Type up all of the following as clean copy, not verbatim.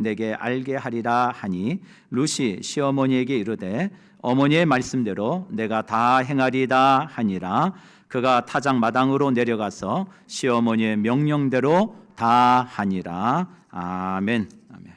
내게 알게 하리라 하니 룻이 시어머니에게 이르되 어머니의 말씀대로 내가 다 행하리다 하니라. 그가 타작 마당으로 내려가서 시어머니의 명령대로 다 하니라. 아멘. 아멘.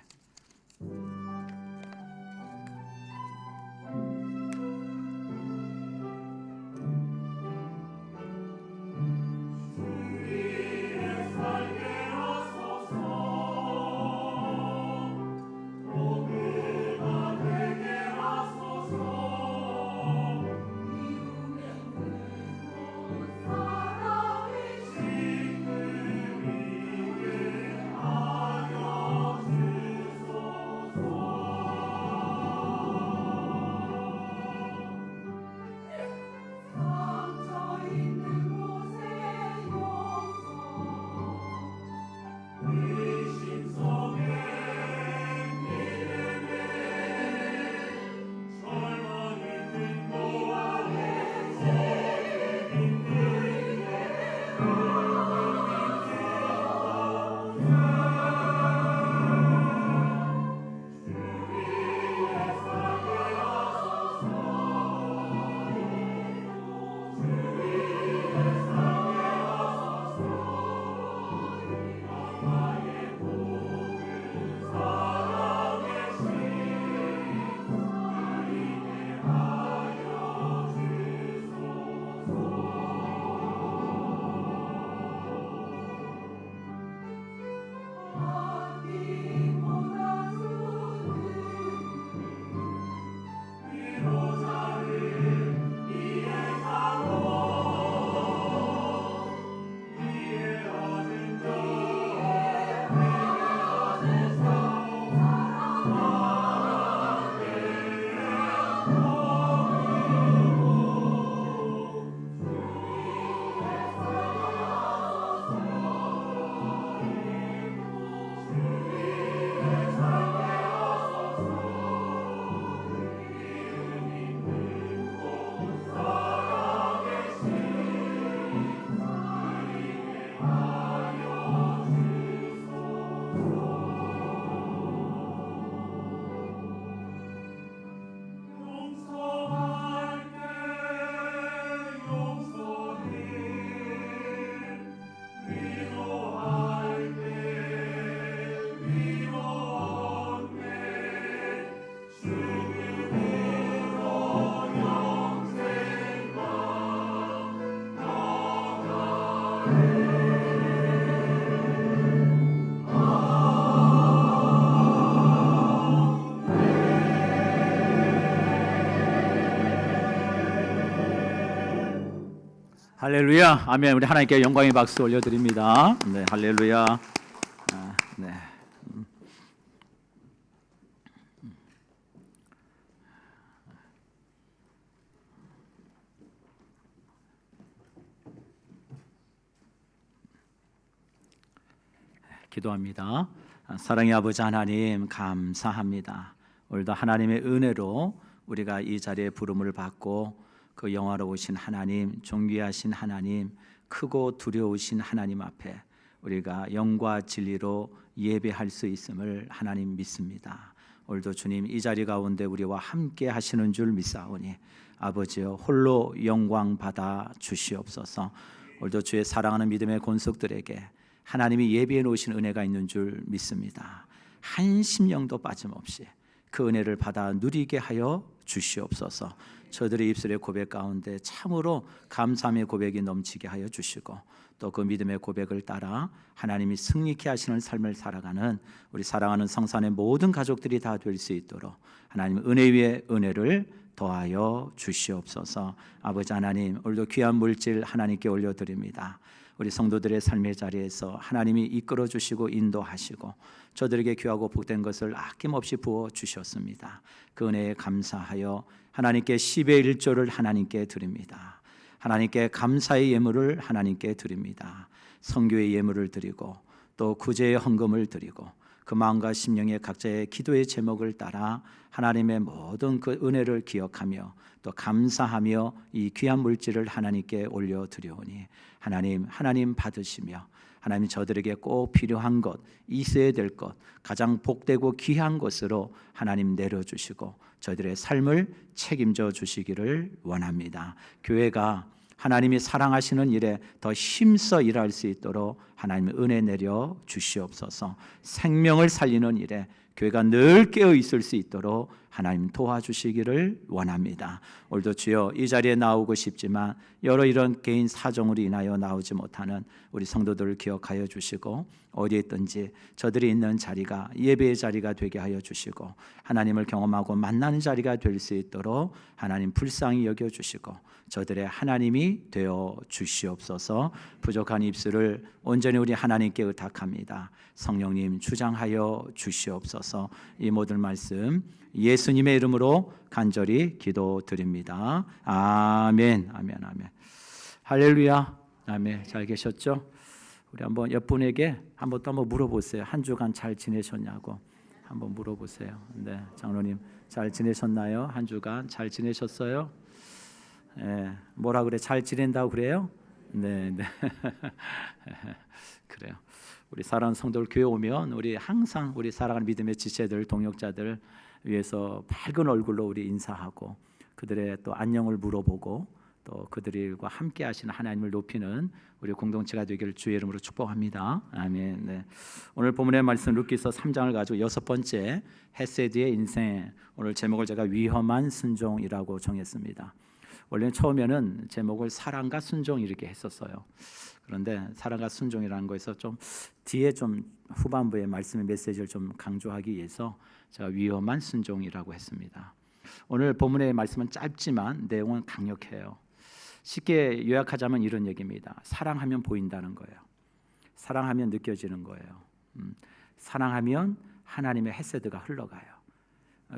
할렐루야, 아멘. 우리 하나님께 영광의 박수 올려드립니다. 네, 할렐루야. 네. 기도합니다. 사랑의 아버지 하나님, 감사합니다. 오늘도 하나님의 은혜로 우리가 이 자리에 부름을 받고 그 영화로우신 하나님, 존귀하신 하나님, 크고 두려우신 하나님 앞에 우리가 영과 진리로 예배할 수 있음을 하나님 믿습니다. 오늘도 주님 이 자리 가운데 우리와 함께 하시는 줄 믿사오니 아버지여 홀로 영광 받아 주시옵소서. 오늘도 주의 사랑하는 믿음의 권속들에게 하나님이 예비해 놓으신 은혜가 있는 줄 믿습니다. 한 심령도 빠짐없이 그 은혜를 받아 누리게 하여 주시옵소서. 저들의 입술의 고백 가운데 참으로 감사함의 고백이 넘치게 하여 주시고 또 그 믿음의 고백을 따라 하나님이 승리케 하시는 삶을 살아가는 우리 사랑하는 성산의 모든 가족들이 다 될 수 있도록 하나님 은혜 위에 은혜를 더하여 주시옵소서. 아버지 하나님, 오늘도 귀한 물질 하나님께 올려드립니다. 우리 성도들의 삶의 자리에서 하나님이 이끌어 주시고 인도하시고 저들에게 귀하고 복된 것을 아낌없이 부어 주셨습니다. 그 은혜에 감사하여 하나님께 10의 1조를 하나님께 드립니다. 하나님께 감사의 예물을 하나님께 드립니다. 선교의 예물을 드리고 또 구제의 헌금을 드리고 그 마음과 심령의 각자의 기도의 제목을 따라 하나님의 모든 그 은혜를 기억하며 또 감사하며 이 귀한 물질을 하나님께 올려드리오니 하나님 받으시며 하나님이 저들에게 꼭 필요한 것, 있어야 될 것, 가장 복되고 귀한 것으로 하나님 내려주시고 저희들의 삶을 책임져 주시기를 원합니다. 교회가 하나님이 사랑하시는 일에 더 힘써 일할 수 있도록 하나님의 은혜 내려 주시옵소서. 생명을 살리는 일에 교회가 늘 깨어 있을 수 있도록 하나님 도와주시기를 원합니다. 오늘도 주여 이 자리에 나오고 싶지만 여러 이런 개인 사정으로 인하여 나오지 못하는 우리 성도들을 기억하여 주시고 어디에 있든지 저들이 있는 자리가 예배의 자리가 되게 하여 주시고 하나님을 경험하고 만나는 자리가 될 수 있도록 하나님 불쌍히 여겨주시고 저들의 하나님이 되어 주시옵소서. 부족한 입술을 온전히 우리 하나님께 의탁합니다. 성령님 주장하여 주시옵소서. 이 모든 말씀 예수님의 이름으로 간절히 기도드립니다. 아멘, 아멘, 아멘. 할렐루야, 아멘. 잘 계셨죠? 우리 한번 옆분에게 한번 또 한번 물어보세요. 한 주간 잘 지내셨냐고 한번 물어보세요. 네, 장로님 잘 지내셨나요? 한 주간 잘 지내셨어요? 네, 뭐라 그래? 잘 지낸다고 그래요? 네, 네. 그래요. 우리 사랑하는 성도들 교회 오면 우리 항상 우리 사랑하는 믿음의 지체들, 동역자들 위해서 밝은 얼굴로 우리 인사하고 그들의 또 안녕을 물어보고 또 그들과 함께 하시는 하나님을 높이는 우리 공동체가 되기를 주의 이름으로 축복합니다. 아멘. 네. 오늘 본문의 말씀 루키서 3장을 가지고 6번째 헤세드의 인생, 오늘 제목을 제가 위험한 순종이라고 정했습니다. 원래는 처음에는 제목을 사랑과 순종 이렇게 했었어요. 그런데 사랑과 순종이라는 거에서 좀 뒤에 좀 후반부의 말씀의 메시지를 좀 강조하기 위해서 제가 위험한 순종이라고 했습니다. 오늘 본문의 말씀은 짧지만 내용은 강력해요. 쉽게 요약하자면 이런 얘기입니다. 사랑하면 보인다는 거예요. 사랑하면 느껴지는 거예요. 사랑하면 하나님의 헤세드가 흘러가요.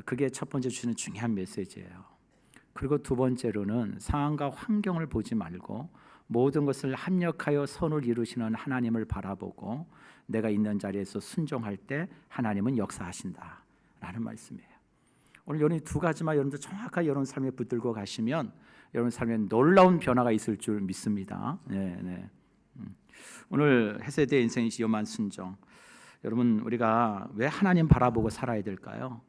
그게 첫 번째 주시는 중요한 메시지예요. 그리고 두 번째로는 상황과 환경을 보지 말고 모든 것을 합력하여 선을 이루시는 하나님을 바라보고 내가 있는 자리에서 순종할 때 하나님은 역사하신다라는 말씀이에요. 오늘 여러분 두 가지만 여러분들 정확하게 여러분 삶에 붙들고 가시면 여러분 삶에 놀라운 변화가 있을 줄 믿습니다. 네, 네. 오늘 헤세드의 인생이 위험한 순종. 여러분 우리가 왜 하나님 바라보고 살아야 될까요?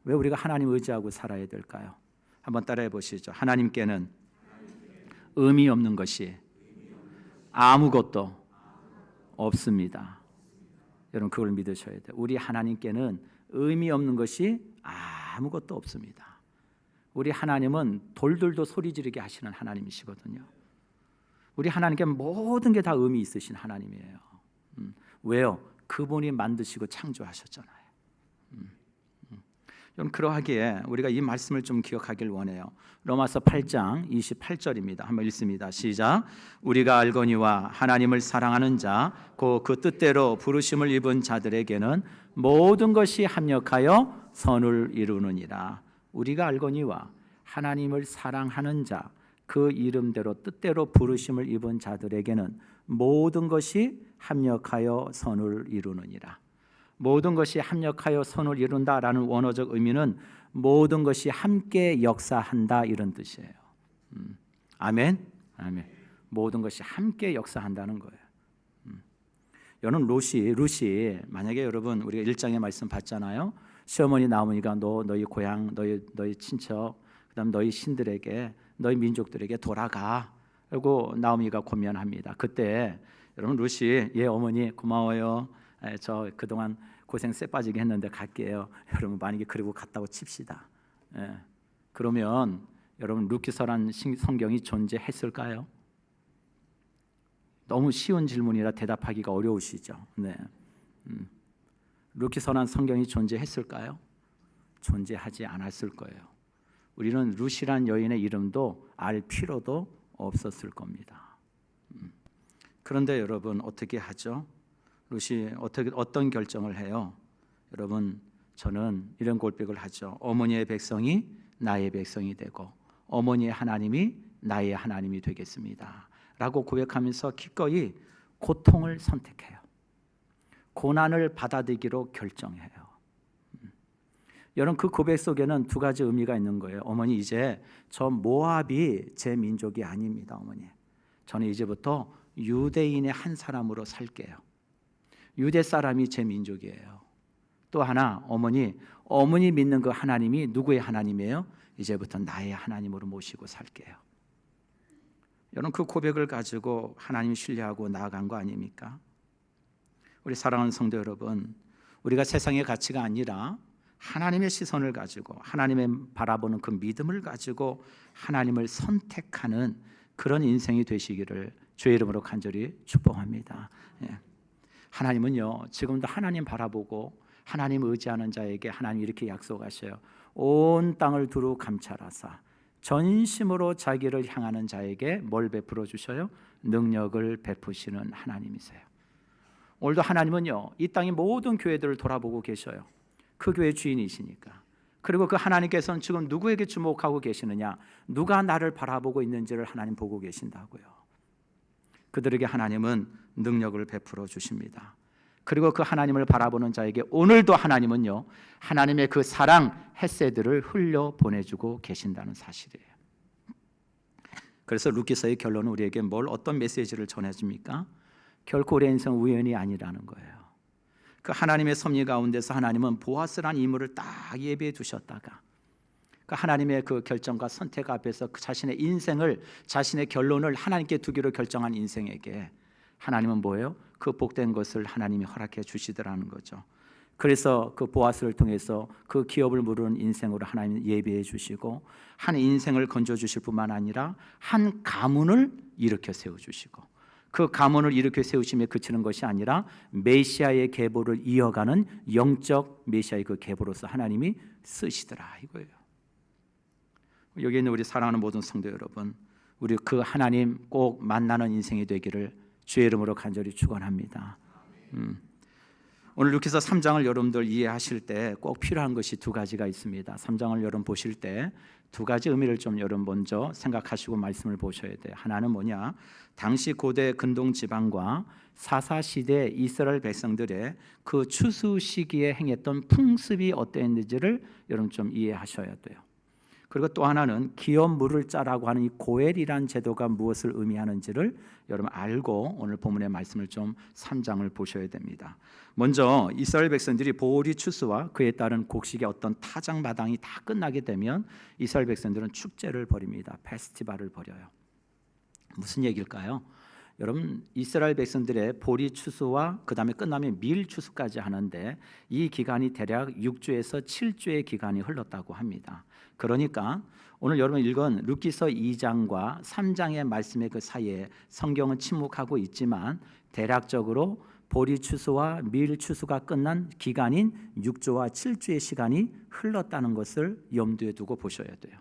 왜 우리가 하나님 의지하고 살아야 될까요? 한번 따라해 보시죠. 하나님께는 의미 없는 것이 아무것도 없습니다. 여러분 그걸 믿으셔야 돼요. 우리 하나님께는 의미 없는 것이 아무것도 없습니다. 우리 하나님은 돌들도 소리 지르게 하시는 하나님이시거든요. 우리 하나님께 모든 게 다 의미 있으신 하나님이에요. 왜요? 그분이 만드시고 창조하셨잖아요. 여러분 그러하기에 우리가 이 말씀을 좀 기억하길 원해요. 로마서 8장 28절입니다. 한번 읽습니다. 시작. 우리가 알거니와 하나님을 사랑하는 자 곧 그 뜻대로 부르심을 입은 자들에게는 모든 것이 합력하여 선을 이루느니라. 우리가 알거니와 하나님을 사랑하는 자 그 이름대로 뜻대로 부르심을 입은 자들에게는 모든 것이 합력하여 선을 이루느니라. 모든 것이 합력하여 선을 이룬다라는 원어적 의미는 모든 것이 함께 역사한다 이런 뜻이에요. 아멘. 아멘. 모든 것이 함께 역사한다는 거예요. 여러분 루시 만약에 여러분 우리가 1장의 말씀 봤잖아요. 시어머니 나오니까 너희 고향 너희 친척 그다음 너희 신들에게 너희 민족들에게 돌아가. 그리고 나오미가 권면합니다. 그때 여러분 루시 어머니 고마워요. 저 그동안 고생 쎄 빠지게 했는데 갈게요. 여러분 만약에 그리고 갔다고 칩시다. 그러면 여러분 루키서란 성경이 존재했을까요? 너무 쉬운 질문이라 대답하기가 어려우시죠. 네. 루키서란 성경이 존재했을까요? 존재하지 않았을 거예요. 우리는 루시란 여인의 이름도 알 필요도 없었을 겁니다. 그런데 여러분 어떻게 하죠? 루시 어떤 결정을 해요? 여러분 저는 이런 고백을 하죠. 어머니의 백성이 나의 백성이 되고 어머니의 하나님이 나의 하나님이 되겠습니다 라고 고백하면서 기꺼이 고통을 선택해요. 고난을 받아들이기로 결정해요. 여러분 그 고백 속에는 두 가지 의미가 있는 거예요. 어머니 이제 저 모압이 제 민족이 아닙니다. 어머니 저는 이제부터 유대인의 한 사람으로 살게요. 유대 사람이 제 민족이에요. 또 하나 어머니 믿는 그 하나님이 누구의 하나님이에요? 이제부터 나의 하나님으로 모시고 살게요. 여러분 그 고백을 가지고 하나님 신뢰하고 나아간 거 아닙니까? 우리 사랑하는 성도 여러분, 우리가 세상의 가치가 아니라 하나님의 시선을 가지고 하나님의 바라보는 그 믿음을 가지고 하나님을 선택하는 그런 인생이 되시기를 주의 이름으로 간절히 축복합니다. 하나님은요 지금도 하나님 바라보고 하나님 의지하는 자에게 하나님 이렇게 약속하셔요. 온 땅을 두루 감찰하사 전심으로 자기를 향하는 자에게 뭘 베풀어 주셔요? 능력을 베푸시는 하나님이세요. 오늘도 하나님은요 이 땅의 모든 교회들을 돌아보고 계셔요. 그 교회 주인이시니까. 그리고 그 하나님께서는 지금 누구에게 주목하고 계시느냐, 누가 나를 바라보고 있는지를 하나님 보고 계신다고요. 그들에게 하나님은 능력을 베풀어 주십니다. 그리고 그 하나님을 바라보는 자에게 오늘도 하나님은요 하나님의 그 사랑 헤세드를 흘려 보내주고 계신다는 사실이에요. 그래서 루키서의 결론은 우리에게 어떤 메시지를 전해줍니까? 결코 우리의 인생 우연이 아니라는 거예요. 그 하나님의 섭리 가운데서 하나님은 보아스라는 인물을 딱 예비해 두셨다가 그 하나님의 그 결정과 선택 앞에서 그 자신의 인생을, 자신의 결론을 하나님께 두기로 결정한 인생에게 하나님은 뭐예요? 그 복된 것을 하나님이 허락해 주시더라는 거죠. 그래서 그 보아스를 통해서 그 기업을 물은 인생으로 하나님이 예비해 주시고 한 인생을 건져 주실 뿐만 아니라 한 가문을 일으켜 세워 주시고 그 가문을 일으켜 세우심에 그치는 것이 아니라 메시아의 계보를 이어가는 영적 메시아의 그 계보로서 하나님이 쓰시더라 이거예요. 여기 있는 우리 사랑하는 모든 성도 여러분, 우리 그 하나님 꼭 만나는 인생이 되기를 주의 이름으로 간절히 축원합니다. 오늘 루키서 3장을 여러분들 이해하실 때 꼭 필요한 것이 두 가지가 있습니다. 3장을 여러분 보실 때 두 가지 의미를 좀 여러분 먼저 생각하시고 말씀을 보셔야 돼요. 하나는 뭐냐? 당시 고대 근동 지방과 사사시대 이스라엘 백성들의 그 추수 시기에 행했던 풍습이 어땠는지를 여러분 좀 이해하셔야 돼요. 그리고 또 하나는 기업 물을 자라고 하는 이 고엘이란 제도가 무엇을 의미하는지를 여러분 알고 오늘 본문의 말씀을 좀 3장을 보셔야 됩니다. 먼저 이스라엘 백성들이 보리 추수와 그에 따른 곡식의 어떤 타작 마당이 다 끝나게 되면 이스라엘 백성들은 축제를 벌입니다. 페스티벌을 벌여요. 무슨 얘기일까요? 여러분 이스라엘 백성들의 보리 추수와 그 다음에 끝나면 밀 추수까지 하는데 이 기간이 대략 6주에서 7주의 기간이 흘렀다고 합니다. 그러니까 오늘 여러분 읽은 루키서 2장과 3장의 말씀의 그 사이에 성경은 침묵하고 있지만 대략적으로 보리 추수와 밀 추수가 끝난 기간인 6주와 7주의 시간이 흘렀다는 것을 염두에 두고 보셔야 돼요.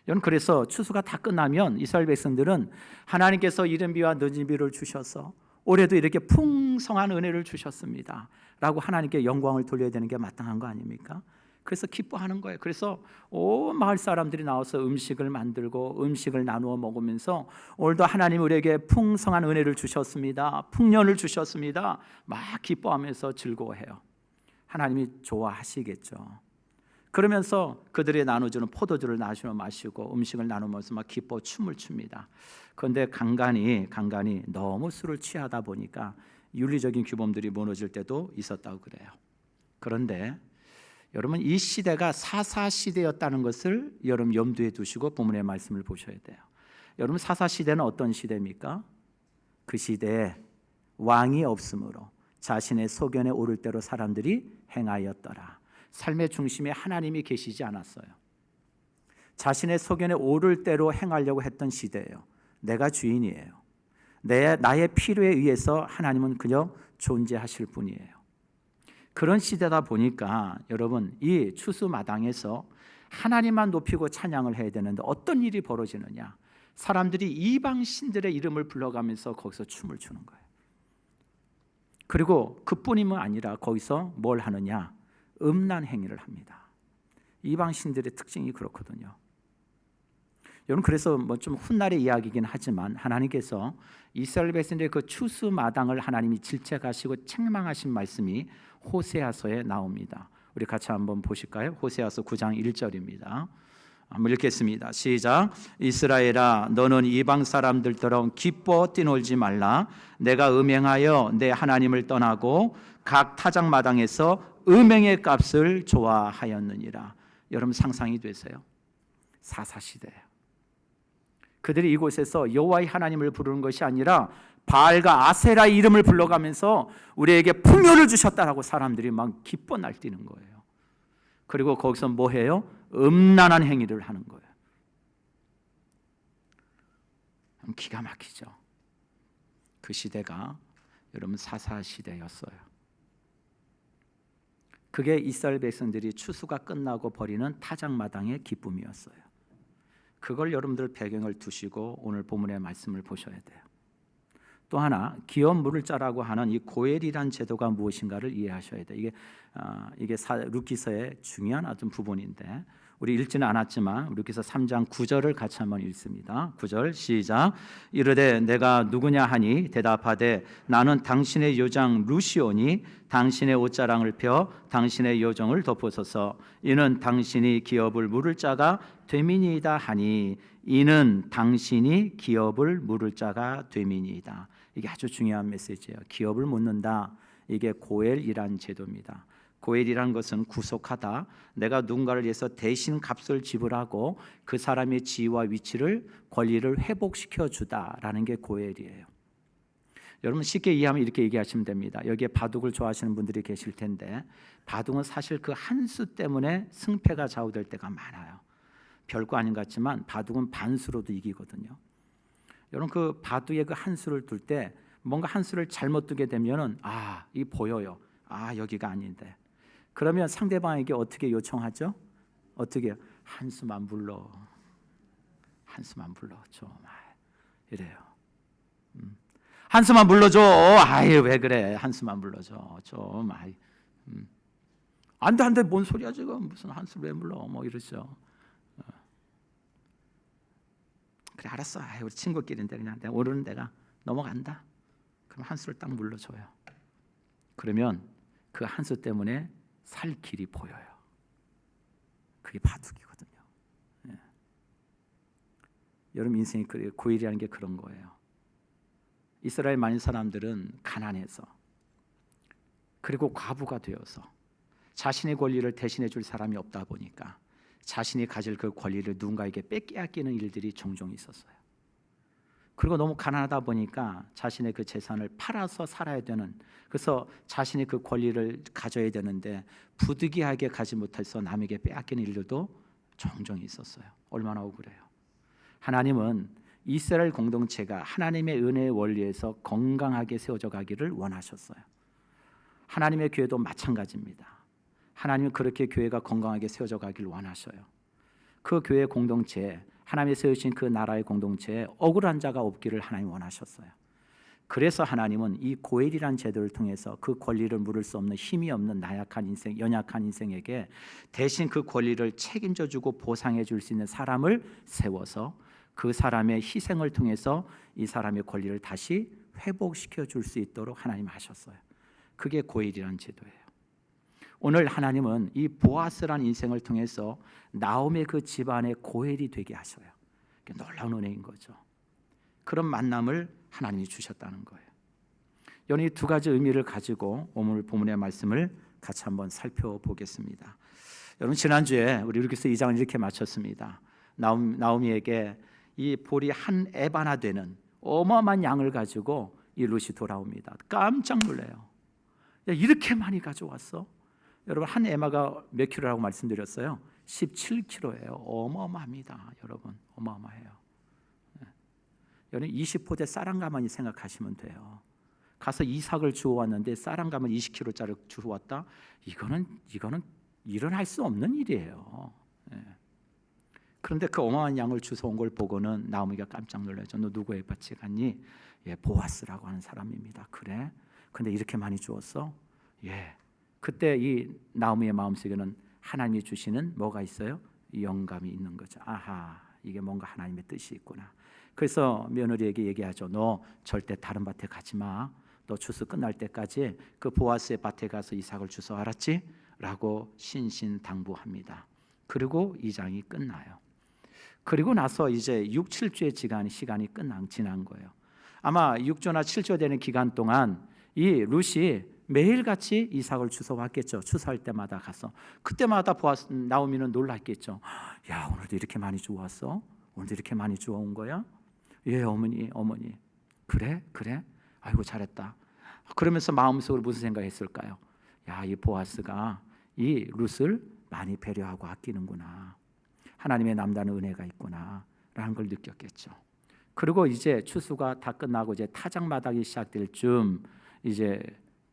여러분 그래서 추수가 다 끝나면 이스라엘 백성들은 하나님께서 이른 비와 늦은 비를 주셔서 올해도 이렇게 풍성한 은혜를 주셨습니다 라고 하나님께 영광을 돌려야 되는 게 마땅한 거 아닙니까? 그래서 기뻐하는 거예요. 그래서 온 마을 사람들이 나와서 음식을 만들고 음식을 나누어 먹으면서 오늘도 하나님 우리에게 풍성한 은혜를 주셨습니다, 풍년을 주셨습니다 막 기뻐하면서 즐거워해요. 하나님이 좋아하시겠죠. 그러면서 그들이 나눠주는 포도주를 나눠 마시고 음식을 나누면서 막 기뻐 춤을 춥니다. 그런데 간간히 너무 술을 취하다 보니까 윤리적인 규범들이 무너질 때도 있었다고 그래요. 그런데 여러분 이 시대가 사사시대였다는 것을 여러분 염두에 두시고 본문의 말씀을 보셔야 돼요. 여러분 사사시대는 어떤 시대입니까? 그 시대에 왕이 없으므로 자신의 소견에 오를 대로 사람들이 행하였더라. 삶의 중심에 하나님이 계시지 않았어요. 자신의 소견에 오를 대로 행하려고 했던 시대예요. 내가 주인이에요. 나의 필요에 의해서 하나님은 그저 존재하실 뿐이에요. 그런 시대다 보니까 여러분 이 추수마당에서 하나님만 높이고 찬양을 해야 되는데 어떤 일이 벌어지느냐? 사람들이 이방 신들의 이름을 불러가면서 거기서 춤을 추는 거예요. 그리고 그뿐이면 아니라 거기서 뭘 하느냐? 음란 행위를 합니다. 이방 신들의 특징이 그렇거든요. 여러분 그래서 좀 훗날의 이야기이긴 하지만 하나님께서 이스라엘 백성들의 그 추수 마당을 하나님이 질책하시고 책망하신 말씀이 호세아서에 나옵니다. 우리 같이 한번 보실까요? 호세아서 9장 1절입니다. 한번 읽겠습니다. 시작. 이스라엘아, 너는 이방 사람들처럼 기뻐 뛰놀지 말라. 내가 음행하여 내 하나님을 떠나고 각 타작마당에서 음행의 값을 좋아하였느니라. 여러분 상상이 되세요? 사사시대예요. 그들이 이곳에서 여호와의 하나님을 부르는 것이 아니라 바알과 아세라의 이름을 불러가면서 우리에게 풍요를 주셨다라고 사람들이 막 기뻐 날뛰는 거예요. 그리고 거기서 뭐 해요? 음란한 행위를 하는 거예요. 기가 막히죠. 그 시대가 여러분 사사시대였어요. 그게 이스라엘 백성들이 추수가 끝나고 버리는 타작마당의 기쁨이었어요. 그걸 여러분들 배경을 두시고 오늘 본문의 말씀을 보셔야 돼요. 또 하나 기업 물을 자라고 하는 이 고엘이란 제도가 무엇인가를 이해하셔야 돼요. 이게 룻기서의 중요한 어떤 부분인데 우리 읽지는 않았지만 룻기서 3장 9절을 같이 한번 읽습니다. 9절 시작. 이르되 내가 누구냐 하니 대답하되 나는 당신의 요장 루시오니 당신의 옷자랑을 펴 당신의 요정을 덮으소서. 이는 당신이 기업을 물을 자가 되민이다 하니 이는 당신이 기업을 물을 자가 되민이다. 이게 아주 중요한 메시지예요. 기업을 묻는다. 이게 고엘이란 제도입니다. 고엘이란 것은 구속하다. 내가 누군가를 위해서 대신 값을 지불하고 그 사람의 지위와 위치를 권리를 회복시켜 주다라는 게 고엘이에요. 여러분 쉽게 이해하면 이렇게 얘기하시면 됩니다. 여기에 바둑을 좋아하시는 분들이 계실 텐데 바둑은 사실 그 한 수 때문에 승패가 좌우될 때가 많아요. 별거 아닌 것 같지만 바둑은 반수로도 이기거든요. 여러분 그 바둑의 그 한 수를 둘 때 뭔가 한 수를 잘못 두게 되면은 이 보여요. 여기가 아닌데. 그러면 상대방에게 어떻게 요청하죠? 어떻게 한 수만 불러. 한 수만 불러 줘. 이래요. 한 수만 불러줘. 아유 왜 그래? 한 수만 불러줘. 좀 안돼 뭔 소리야 지금? 무슨 한 수를 왜 불러? 뭐 이러죠. 그래 알았어. 우리 친구끼리인데 그냥 내가 오르는 데가 넘어간다. 그럼 한 수를 딱 물러줘요. 그러면 그 한 수 때문에 살 길이 보여요. 그게 바둑이거든요. 예. 여러분 인생이 고일이라는 게 그런 거예요. 이스라엘 많은 사람들은 가난해서 그리고 과부가 되어서 자신의 권리를 대신해 줄 사람이 없다 보니까 자신이 가질 그 권리를 누군가에게 뺏기는 일들이 종종 있었어요. 그리고 너무 가난하다 보니까 자신의 그 재산을 팔아서 살아야 되는, 그래서 자신이 그 권리를 가져야 되는데 부득이하게 가지 못해서 남에게 빼앗기는 일들도 종종 있었어요. 얼마나 억울해요. 하나님은 이스라엘 공동체가 하나님의 은혜의 원리에서 건강하게 세워져 가기를 원하셨어요. 하나님의 교회도 마찬가지입니다. 하나님은 그렇게 교회가 건강하게 세워져 가기를 원하셔요. 그 교회 공동체에 하나님이 세우신 그 나라의 공동체에 억울한 자가 없기를 하나님 원하셨어요. 그래서 하나님은 이 고엘이라는 제도를 통해서 그 권리를 물을 수 없는 힘이 없는 나약한 인생, 연약한 인생에게 대신 그 권리를 책임져 주고 보상해 줄 수 있는 사람을 세워서 그 사람의 희생을 통해서 이 사람의 권리를 다시 회복시켜 줄 수 있도록 하나님 하셨어요. 그게 고엘이라는 제도예요. 오늘 하나님은 이 보아스라는 인생을 통해서 나옴의 그 집안의 고엘이 되게 하셔요. 놀라운 은혜인 거죠. 그런 만남을 하나님이 주셨다는 거예요. 여러분 이 두 가지 의미를 가지고 오늘 본문의 말씀을 같이 한번 살펴보겠습니다. 여러분 지난주에 우리 룻기서 2장을 이렇게 마쳤습니다. 나오미에게 이 볼이 한 에바나 되는 어마어마한 양을 가지고 이 룻이 돌아옵니다. 깜짝 놀래요. 야, 이렇게 많이 가져왔어? 여러분 한 에마가 몇 킬로라고 말씀드렸어요? 17kg예요. 어마어마합니다. 여러분 어마어마해요. 여러분 20포대 쌀한가마니 생각하시면 돼요. 가서 이삭을 주워왔는데 쌀한가마니 20kg짜리 주워왔다? 이거는 일어날 수 없는 일이에요. 그런데 그 어마어마한 양을 주워온 걸 보고는 나오미가 깜짝 놀라죠. 너 누구의 밭에 갔니? 예, 보아스라고 하는 사람입니다. 그래? 근데 이렇게 많이 주웠어? 예. 그때 이 나오미의 마음속에는 하나님이 주시는 뭐가 있어요? 영감이 있는 거죠. 아하, 이게 뭔가 하나님의 뜻이 있구나. 그래서 며느리에게 얘기하죠. 너 절대 다른 밭에 가지 마. 너 추수 끝날 때까지 그 보아스의 밭에 가서 이삭을 주워, 알았지? 라고 신신당부합니다. 그리고 이 장이 끝나요. 그리고 나서 이제 6, 7주의 시간이 지난 거예요. 아마 6주나 7주 되는 기간 동안 이 룻이 매일같이 이삭을 주워왔겠죠. 추수할 때마다 가서 그때마다 나오미는 놀랐겠죠. 야, 오늘도 이렇게 많이 주워왔어? 오늘도 이렇게 많이 주워온 거야? 예, 어머니. 그래? 아이고 잘했다. 그러면서 마음속으로 무슨 생각했을까요? 야, 이 보아스가 이 룻을 많이 배려하고 아끼는구나. 하나님의 남다른 은혜가 있구나 라는 걸 느꼈겠죠. 그리고 이제 추수가 다 끝나고 이제 타작마당이 시작될 쯤 이제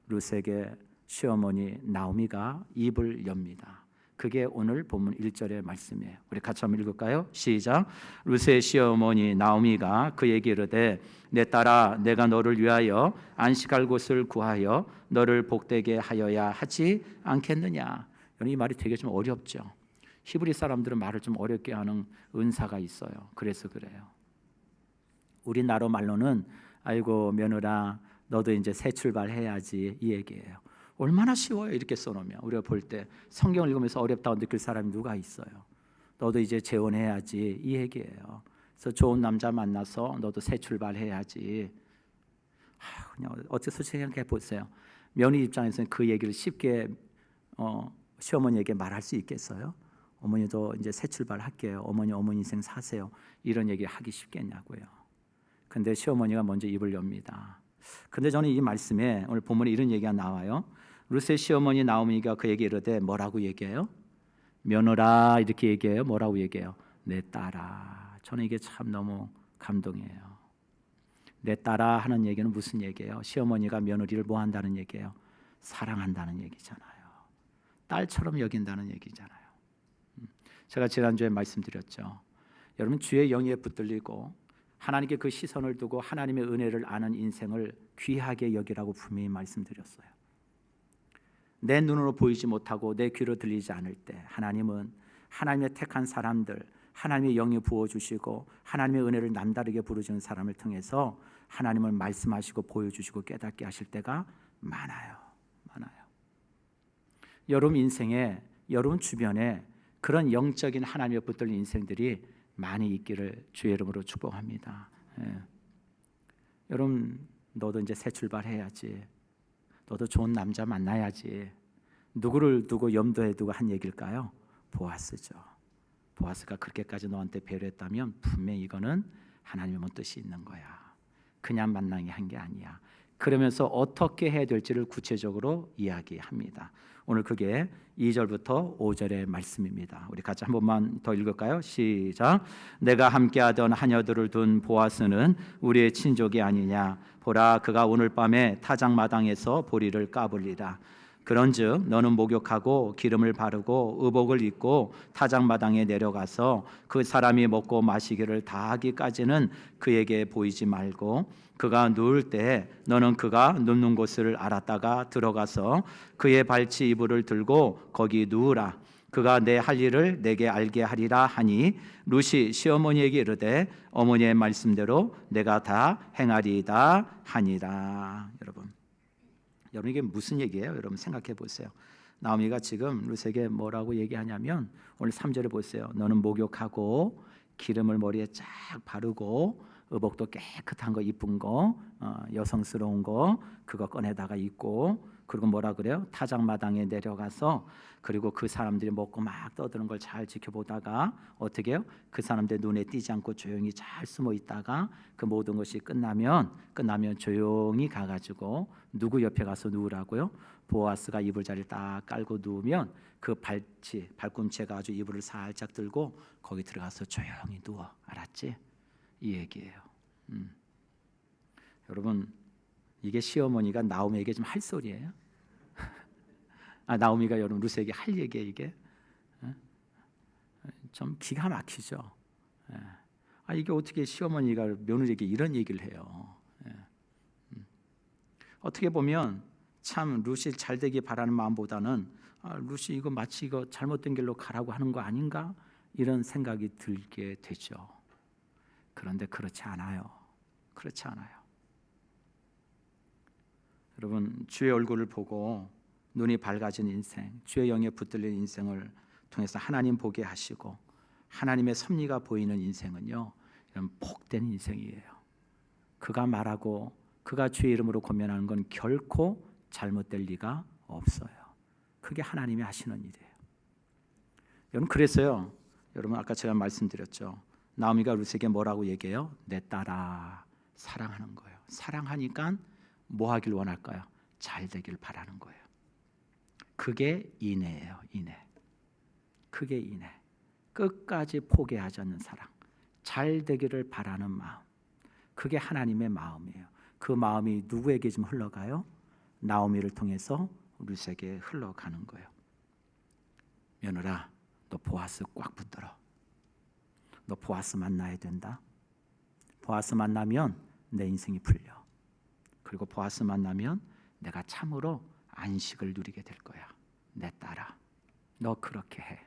룻에게 시어머니 나오미가 입을 엽니다. 그게 오늘 본문 1절의 말씀이에요. 우리 같이 한번 읽을까요? 시작. 룻의 시어머니 나오미가 그에게 이르되 내 딸아 내가 너를 위하여 안식할 곳을 구하여 너를 복되게 하여야 하지 않겠느냐. 이 말이 되게 좀 어렵죠. 히브리 사람들은 말을 좀 어렵게 하는 은사가 있어요. 그래서 그래요. 우리나라 말로는 아이고 며느라 너도 이제 새 출발해야지 이 얘기예요. 얼마나 쉬워요 이렇게 써놓으면. 우리가 볼 때 성경을 읽으면서 어렵다고 느낄 사람이 누가 있어요. 너도 이제 재혼해야지 이 얘기예요. 그래서 좋은 남자 만나서 너도 새 출발해야지. 그냥 어떻게 솔직히 생각해 보세요. 며느리 입장에서는 그 얘기를 쉽게 시어머니에게 말할 수 있겠어요? 어머니도 이제 새 출발할게요. 어머니 인생 사세요. 이런 얘기 하기 쉽겠냐고요. 근데 시어머니가 먼저 입을 엽니다. 근데 저는 이 말씀에 오늘 본문에 이런 얘기가 나와요. 룻의 시어머니 나오미가 그에게 이르되 뭐라고 얘기해요? 며느라 이렇게 얘기해요. 뭐라고 얘기해요? 내 딸아. 저는 이게 참 너무 감동이에요. 내 딸아 하는 얘기는 무슨 얘기예요? 시어머니가 며느리를 뭐 한다는 얘기예요? 사랑한다는 얘기잖아요. 딸처럼 여긴다는 얘기잖아요. 제가 지난주에 말씀드렸죠. 여러분 주의 영에 붙들리고 하나님께 그 시선을 두고 하나님의 은혜를 아는 인생을 귀하게 여기라고 분명히 말씀드렸어요. 내 눈으로 보이지 못하고 내 귀로 들리지 않을 때 하나님은 하나님의 택한 사람들, 하나님의 영이 부어주시고 하나님의 은혜를 남다르게 부르시는 사람을 통해서 하나님을 말씀하시고 보여주시고 깨닫게 하실 때가 많아요. 여러분 인생에, 여러분 주변에 그런 영적인 하나님의 붙들린 인생들이 많이 있기를 주의 이름으로 축복합니다. 여러분 너도 이제 새 출발해야지. 너도 좋은 남자 만나야지. 누구를 두고 염두에 두고 한 얘기일까요? 보아스죠. 보아스가 그렇게까지 너한테 배려했다면 분명히 이거는 하나님의 뜻이 있는 거야. 그냥 만나게 한 게 아니야. 그러면서 어떻게 해야 될지를 구체적으로 이야기합니다. 오늘 그게 2절부터 5절의 말씀입니다. 우리 같이 한 번만 더 읽을까요? 시작. 내가 함께하던 하녀들을 둔 보아스는 우리의 친족이 아니냐. 보라 그가 오늘 밤에 타작마당에서 보리를 까불리라. 그런즉 너는 목욕하고 기름을 바르고 의복을 입고 타작마당에 내려가서 그 사람이 먹고 마시기를 다 하기까지는 그에게 보이지 말고 그가 누울 때 너는 그가 눕는 곳을 알았다가 들어가서 그의 발치 이불을 들고 거기 누우라. 그가 내 할 일을 내게 알게 하리라 하니 룻이 시어머니에게 이르되 어머니의 말씀대로 내가 다 행하리이다 하니라. 여러분 이게 무슨 얘기예요? 여러분 생각해 보세요. 나오미가 지금 룻에게 뭐라고 얘기하냐면 오늘 3절에 보세요. 너는 목욕하고 기름을 머리에 쫙 바르고 의복도 깨끗한 거 이쁜 거 여성스러운 거 그거 꺼내다가 입고 그리고 뭐라 그래요? 타작마당에 내려가서 그리고 그 사람들이 먹고 막 떠드는 걸 잘 지켜보다가 어떻게 해요? 그 사람들 눈에 띄지 않고 조용히 잘 숨어 있다가 그 모든 것이 끝나면 조용히 가가지고 누구 옆에 가서 누우라고요? 보아스가 이불 자리를 딱 깔고 누우면 그 발꿈치가 아주 이불을 살짝 들고 거기 들어가서 조용히 누워. 알았지? 이 얘기예요. 여러분 이게 시어머니가 나오미에게 좀 할 소리예요. 나오미가 여러분 룻에게 할 얘기예요. 이게 좀 기가 막히죠. 이게 어떻게 시어머니가 며느리에게 이런 얘기를 해요. 어떻게 보면 참 룻이 잘 되길 바라는 마음보다는 룻이 이거 마치 이거 잘못된 길로 가라고 하는 거 아닌가 이런 생각이 들게 되죠. 그런데 그렇지 않아요. 여러분 주의 얼굴을 보고 눈이 밝아진 인생, 주의 영에 붙들린 인생을 통해서 하나님 보게 하시고 하나님의 섭리가 보이는 인생은요, 이런 복된 인생이에요. 그가 말하고 그가 주의 이름으로 권면하는 건 결코 잘못될 리가 없어요. 그게 하나님이 하시는 일이에요. 여러분, 그래서요, 여러분 아까 제가 말씀드렸죠. 나오미가 룻에게 뭐라고 얘기해요? 내 딸아, 사랑하는 거예요. 사랑하니까 뭐 하길 원할까요? 잘 되길 바라는 거예요. 그게 인애예요. 인애. 그게 인애. 끝까지 포기하지 않는 사랑, 잘 되기를 바라는 마음, 그게 하나님의 마음이에요. 그 마음이 누구에게 좀 흘러가요? 나오미를 통해서 룻에게 흘러가는 거예요. 며느라, 너 보아스 꽉 붙들어. 너 보아스 만나야 된다. 보아스 만나면 내 인생이 풀려. 그리고 보아스 만나면 내가 참으로 안식을 누리게 될 거야. 내 딸아, 너 그렇게 해.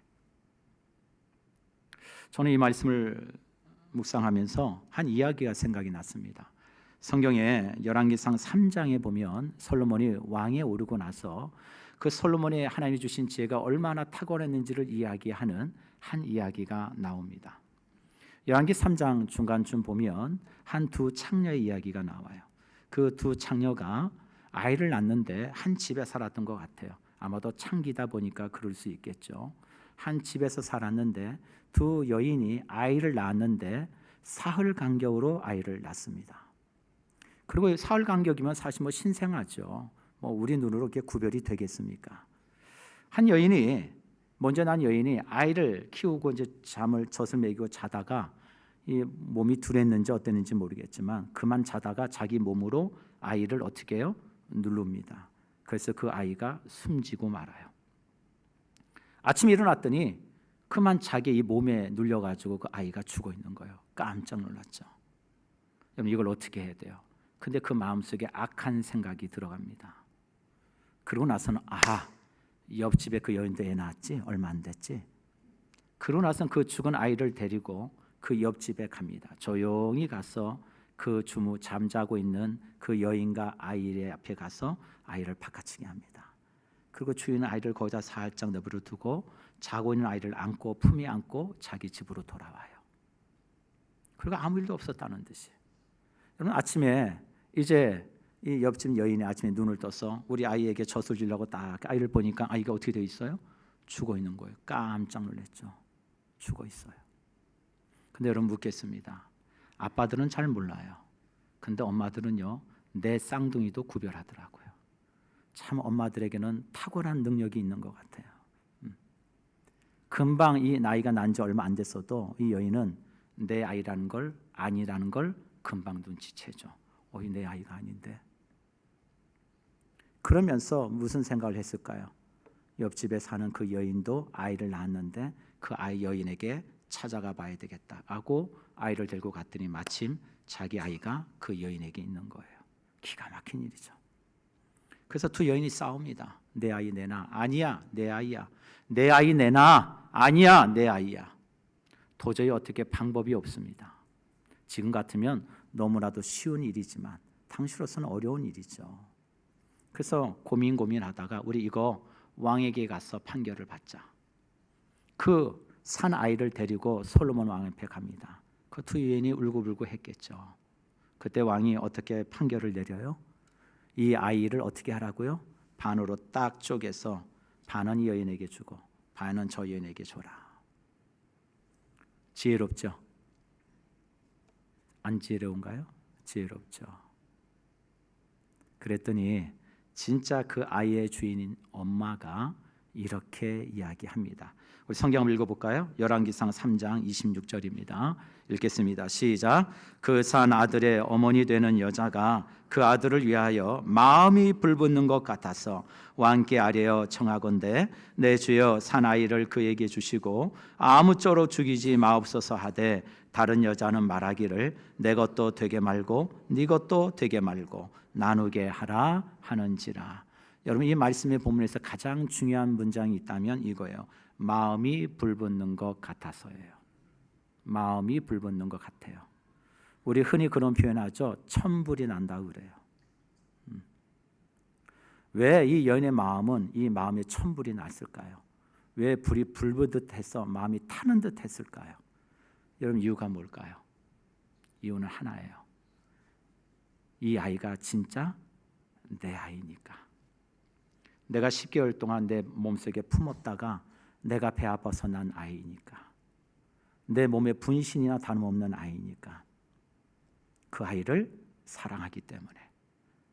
저는 이 말씀을 묵상하면서 한 이야기가 생각이 났습니다. 성경에 열왕기상 3장에 보면 솔로몬이 왕에 오르고 나서 그 솔로몬이 하나님이 주신 지혜가 얼마나 탁월했는지를 이야기하는 한 이야기가 나옵니다. 열왕기 3장 중간쯤 보면 한 두 창녀의 이야기가 나와요. 그 두 창녀가 아이를 낳는데 한 집에 살았던 것 같아요. 아마도 창기다 보니까 그럴 수 있겠죠. 한 집에서 살았는데 두 여인이 아이를 낳았는데 사흘 간격으로 아이를 낳습니다. 그리고 사흘 간격이면 사실 뭐 신생아죠. 뭐 우리 눈으로 이렇게 구별이 되겠습니까? 한 여인이 먼저 난 여인이 아이를 키우고 이제 젖을 먹이고 자다가 이 몸이 둔했는지 어땠는지 모르겠지만 그만 자다가 자기 몸으로 아이를 어떻게 해요? 누릅니다. 그래서 그 아이가 숨지고 말아요. 아침에 일어났더니 그만 자기 이 몸에 눌려가지고 그 아이가 죽어 있는 거예요. 깜짝 놀랐죠. 여러분, 이걸 어떻게 해야 돼요? 근데 그 마음속에 악한 생각이 들어갑니다. 그러고 나서는 옆집에 그 여인도 애 낳았지? 얼마 안 됐지? 그러고 나서는 그 죽은 아이를 데리고 그 옆집에 갑니다. 조용히 가서 그 잠자고 있는 그 여인과 아이의 앞에 가서 아이를 바꿔치기 합니다. 그리고 주인은 아이를 거기다 살짝 내버려 두고 자고 있는 아이를 안고 품에 안고 자기 집으로 돌아와요. 그리고 아무 일도 없었다는 듯이. 여러분, 아침에 이제 이 옆집 여인이 아침에 눈을 떠서 우리 아이에게 젖을 주려고 딱 아이를 보니까 아이가 어떻게 되어 있어요? 죽어 있는 거예요. 깜짝 놀랐죠. 죽어 있어요. 근데 여러분, 묻겠습니다. 아빠들은 잘 몰라요. 근데 엄마들은요, 내 쌍둥이도 구별하더라고요. 참 엄마들에게는 탁월한 능력이 있는 것 같아요. 금방 이 나이가 난 지 얼마 안 됐어도 이 여인은 내 아이라는 걸 아니라는 걸 금방 눈치채죠. 내 아이가 아닌데. 그러면서 무슨 생각을 했을까요? 옆집에 사는 그 여인도 아이를 낳았는데 그 아이 여인에게 찾아가 봐야 되겠다 하고 아이를 데리고 갔더니 마침 자기 아이가 그 여인에게 있는 거예요. 기가 막힌 일이죠. 그래서 두 여인이 싸웁니다. 내 아이 내놔. 아니야, 내 아이야. 내 아이 내놔. 아니야, 내 아이야. 도저히 어떻게 방법이 없습니다. 지금 같으면 너무나도 쉬운 일이지만 당시로서는 어려운 일이죠. 그래서 고민하다가 우리 이거 왕에게 가서 판결을 받자. 그 산 아이를 데리고 솔로몬 왕 앞에 갑니다. 그 두 여인이 울고불고 했겠죠. 그때 왕이 어떻게 판결을 내려요? 이 아이를 어떻게 하라고요? 반으로 딱 쪼개서 반은 이 여인에게 주고 반은 저 여인에게 줘라. 지혜롭죠? 안 지혜로운가요? 지혜롭죠. 그랬더니 진짜 그 아이의 주인인 엄마가 이렇게 이야기합니다. 우리 성경 한번 읽어볼까요? 열왕기상 3장 26절입니다. 읽겠습니다. 시작. 그 산 아들의 어머니 되는 여자가 그 아들을 위하여 마음이 불붙는 것 같아서 왕께 아뢰어 청하건대 내 주여 산 아이를 그에게 주시고 아무쪼록 죽이지 마옵소서 하되 다른 여자는 말하기를 내 것도 되게 말고 네 것도 되게 말고 나누게 하라 하는지라. 여러분, 이 말씀의 본문에서 가장 중요한 문장이 있다면 이거예요. 마음이 불붙는 것 같아서예요. 마음이 불붙는 것 같아요. 우리 흔히 그런 표현하죠. 천불이 난다 그래요. 왜 이 여인의 마음은 이 마음에 천불이 났을까요? 왜 불이 불붙듯 해서 마음이 타는 듯 했을까요? 여러분, 이유가 뭘까요? 이유는 하나예요. 이 아이가 진짜 내 아이니까. 내가 10개월 동안 내 몸속에 품었다가 내가 배 아파서 난 아이니까. 내 몸에 분신이나 다름없는 아이니까. 그 아이를 사랑하기 때문에.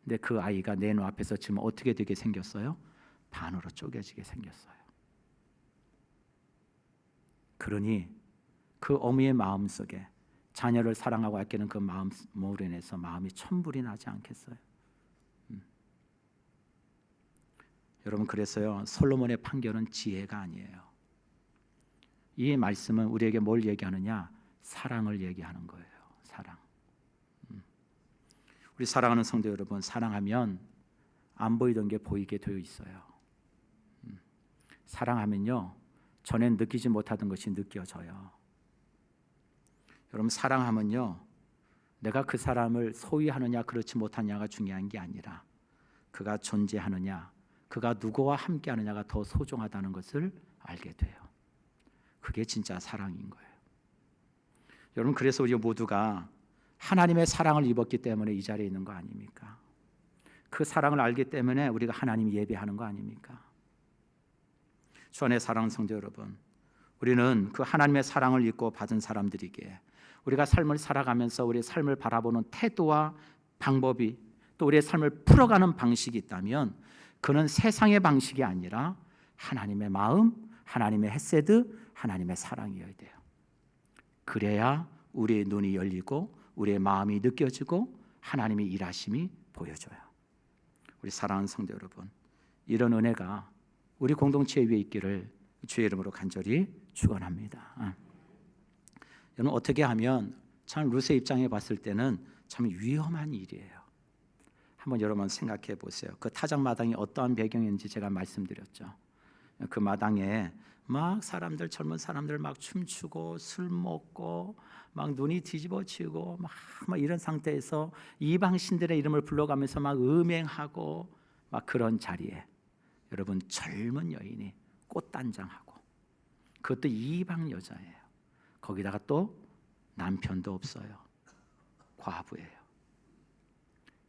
근데 그 아이가 내 눈앞에서 지금 어떻게 되게 생겼어요? 반으로 쪼개지게 생겼어요. 그러니 그 어머니의 마음속에 자녀를 사랑하고 아끼는 그 마음으로 인해서 마음이 천불이 나지 않겠어요? 여러분, 그래서요, 솔로몬의 판결은 지혜가 아니에요. 이 말씀은 우리에게 뭘 얘기하느냐? 사랑을 얘기하는 거예요. 사랑. 우리 사랑하는 성도 여러분, 사랑하면 안 보이던 게 보이게 되어 있어요. 사랑하면요, 전엔 느끼지 못하던 것이 느껴져요. 여러분, 사랑하면요, 내가 그 사람을 소유하느냐 그렇지 못하느냐가 중요한 게 아니라 그가 존재하느냐, 그가 누구와 함께 하느냐가 더 소중하다는 것을 알게 돼요. 그게 진짜 사랑인 거예요. 여러분, 그래서 우리 모두가 하나님의 사랑을 입었기 때문에 이 자리에 있는 거 아닙니까? 그 사랑을 알기 때문에 우리가 하나님 예배하는 거 아닙니까? 주 안에 사랑하는 성도 여러분, 우리는 그 하나님의 사랑을 입고 받은 사람들이기에 우리가 삶을 살아가면서 우리의 삶을 바라보는 태도와 방법이, 또 우리의 삶을 풀어가는 방식이 있다면 그는 세상의 방식이 아니라 하나님의 마음, 하나님의 헤세드, 하나님의 사랑이어야 돼요. 그래야 우리의 눈이 열리고 우리의 마음이 느껴지고 하나님의 일하심이 보여져요. 우리 사랑하는 성도 여러분, 이런 은혜가 우리 공동체 위에 있기를 주의 이름으로 간절히 축원합니다. 여러분, 어떻게 하면 참 룻의 입장에 봤을 때는 참 위험한 일이에요. 한번 여러분 생각해 보세요. 그 타작 마당이 어떠한 배경인지 제가 말씀드렸죠. 그 마당에 막 사람들, 젊은 사람들 막 춤추고 술 먹고 막 눈이 뒤집어지고 막 이런 상태에서 이방 신들의 이름을 불러가면서 막 음행하고 막 그런 자리에 여러분, 젊은 여인이 꽃단장하고, 그것도 이방 여자예요. 거기다가 또 남편도 없어요. 과부예요.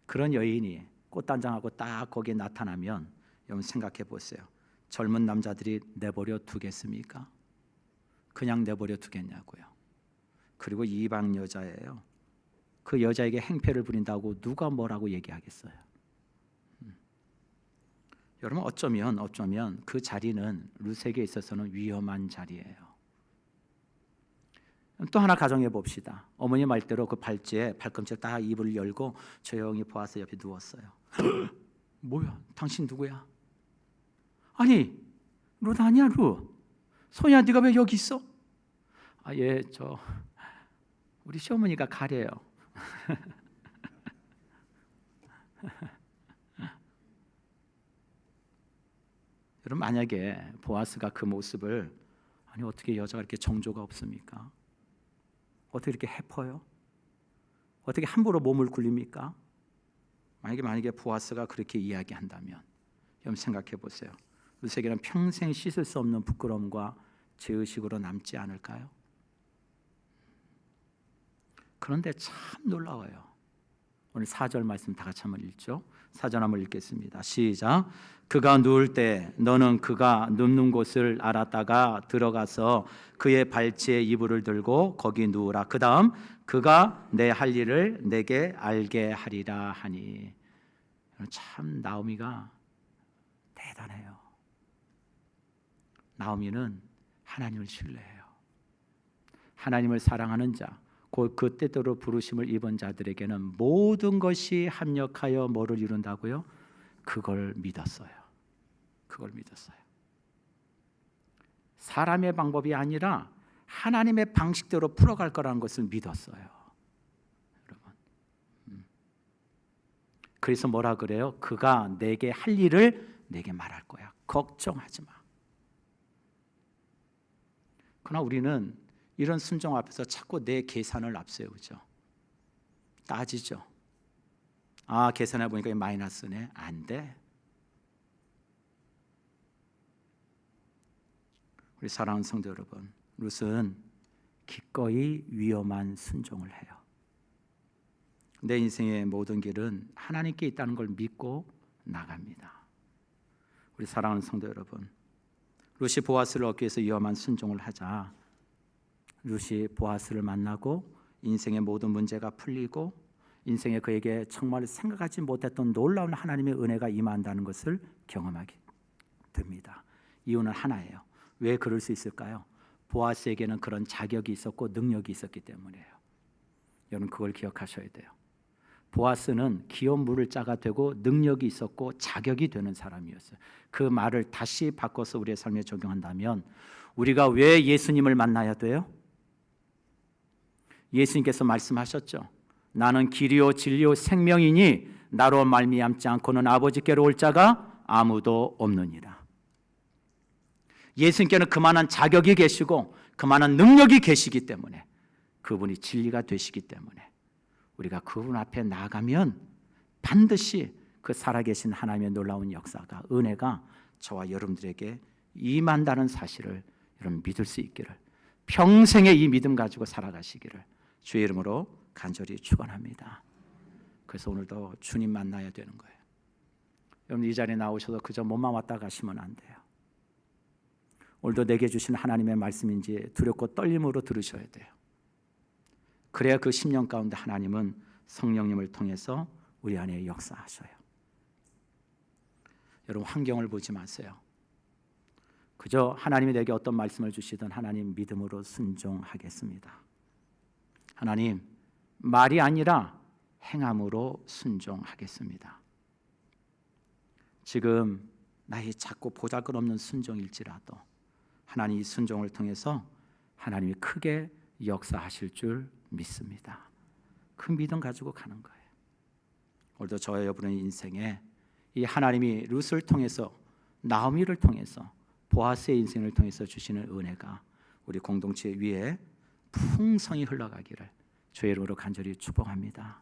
그런 여인이 꽃단장하고 딱 거기에 나타나면 여러분 생각해 보세요. 젊은 남자들이 내버려 두겠습니까? 그냥 내버려 두겠냐고요. 그리고 이방 여자예요. 그 여자에게 행패를 부린다고 누가 뭐라고 얘기하겠어요? 여러분, 어쩌면 그 자리는 룻에게 있어서는 위험한 자리예요. 또 하나 가정해 봅시다. 어머니 말대로 그 발찌에 발꿈치에 딱 이불을 열고 조용히 보아서 옆에 누웠어요. 뭐야? 당신 누구야? 아니, 룻 아니야, 룻. 소희야, 네가 왜 여기 있어? 예, 우리 시어머니가 가래요. 여러분, 만약에 보아스가 그 모습을, 아니 어떻게 여자가 이렇게 정조가 없습니까? 어떻게 이렇게 해퍼요? 어떻게 함부로 몸을 굴립니까? 만약에 보아스가 그렇게 이야기한다면 여러분 생각해 보세요. 룻에게는 평생 씻을 수 없는 부끄러움과 죄의식으로 남지 않을까요? 그런데 참 놀라워요. 오늘 4절 말씀 다 같이 한번 읽죠. 4절 한번 읽겠습니다. 시작. 그가 누울 때 너는 그가 눕는 곳을 알았다가 들어가서 그의 발치에 이불을 들고 거기 누우라. 그 다음 그가 내 할 일을 내게 알게 하리라 하니. 참 나오미가 대단해요. 나오미는 하나님을 신뢰해요. 하나님을 사랑하는 자, 곧 그 뜻대로 부르심을 입은 자들에게는 모든 것이 합력하여 뭐를 이룬다고요? 그걸 믿었어요. 그걸 믿었어요. 사람의 방법이 아니라 하나님의 방식대로 풀어갈 거라는 것을 믿었어요. 여러분, 그래서 뭐라 그래요? 그가 내게 할 일을 내게 말할 거야. 걱정하지 마. 그러나 우리는 이런 순종 앞에서 자꾸 내 계산을 앞세우죠. 따지죠. 계산해 보니까 마이너스네. 안 돼. 우리 사랑하는 성도 여러분, 룻은 기꺼이 위험한 순종을 해요. 내 인생의 모든 길은 하나님께 있다는 걸 믿고 나갑니다. 우리 사랑하는 성도 여러분, 룻이 보아스를 얻기 위해서 위험한 순종을 하자 룻이 보아스를 만나고 인생의 모든 문제가 풀리고 인생에 그에게 정말 생각하지 못했던 놀라운 하나님의 은혜가 임한다는 것을 경험하게 됩니다. 이유는 하나예요. 왜 그럴 수 있을까요? 보아스에게는 그런 자격이 있었고 능력이 있었기 때문이에요. 여러분 그걸 기억하셔야 돼요. 보아스는 기업 물을 자가 되고 능력이 있었고 자격이 되는 사람이었어요. 그 말을 다시 바꿔서 우리의 삶에 적용한다면 우리가 왜 예수님을 만나야 돼요? 예수님께서 말씀하셨죠. 나는 길이요 진리요 생명이니 나로 말미암지 않고는 아버지께로 올 자가 아무도 없느니라. 예수님께는 그만한 자격이 계시고 그만한 능력이 계시기 때문에 그분이 진리가 되시기 때문에 우리가 그분 앞에 나가면 반드시 그 살아계신 하나님의 놀라운 역사가 은혜가 저와 여러분들에게 임한다는 사실을 여러분 믿을 수 있기를 평생의 이 믿음 가지고 살아가시기를 주의 이름으로 간절히 축원합니다. 그래서 오늘도 주님 만나야 되는 거예요. 여러분 이 자리에 나오셔서 그저 몸만 왔다 가시면 안 돼요. 오늘도 내게 주신 하나님의 말씀인지 두렵고 떨림으로 들으셔야 돼요. 그래야 그 10년 가운데 하나님은 성령님을 통해서 우리 안에 역사하셔요. 여러분 환경을 보지 마세요. 그저 하나님이 내게 어떤 말씀을 주시든 하나님 믿음으로 순종하겠습니다. 하나님 말이 아니라 행함으로 순종하겠습니다. 지금 나의 작고 보잘것없는 순종일지라도 하나님 이 순종을 통해서 하나님이 크게 역사하실 줄 믿습니다. 그 믿음 가지고 가는 거예요. 오늘도 저와 여러분의 인생에 이 하나님이 룻을 통해서 나오미를 통해서 보아스의 인생을 통해서 주시는 은혜가 우리 공동체 위에 풍성히 흘러가기를 주의 이름으로 간절히 축복합니다.